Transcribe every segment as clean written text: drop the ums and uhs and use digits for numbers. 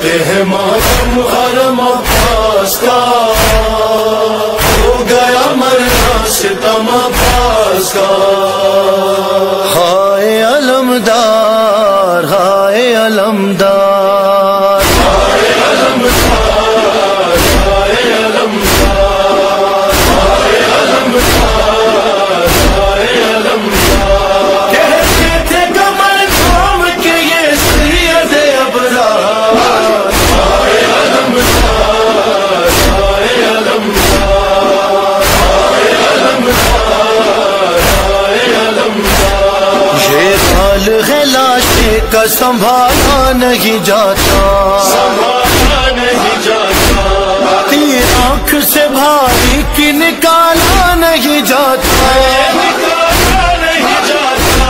کرتے ہیں ماتم حرم عباس کا، ہو گیا مرنا ستم عباس کا. ہائے علمدار، ہائے علمدار، ہائے علمدار، ہائے علمدار، ہائے علمدار، ہائے علمدار. کہتے تھے کمر تھام کے یہ سید ابرار. ہائے علمدار، ہائے علمدار، ہائے علمدار، ہائے علمدار. یہ حال ہے لاشے کا سنبھالا نہیں جاتا، سنبھالا نہیں جاتا، تیر آنکھ سے بھاری کی نکالا نہیں جاتا. نکالا نہیں جاتا.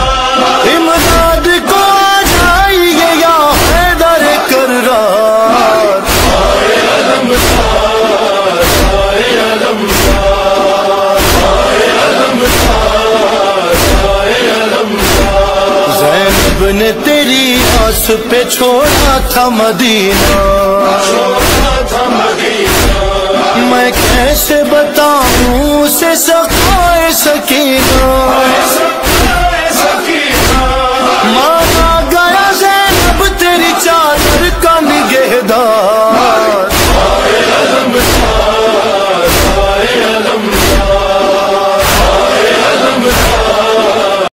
امداد کو آ جائیے یا حیدر کرار. ہائے علمدار، ہائے علمدار، ہائے علمدار، ہائے علمدار. زینب نے تیری آس پہ چھوڑا تھا مدینہ، چھوڑا تھا مدینہ، میں کیسے بتاؤں اسے سخائے سکینہ.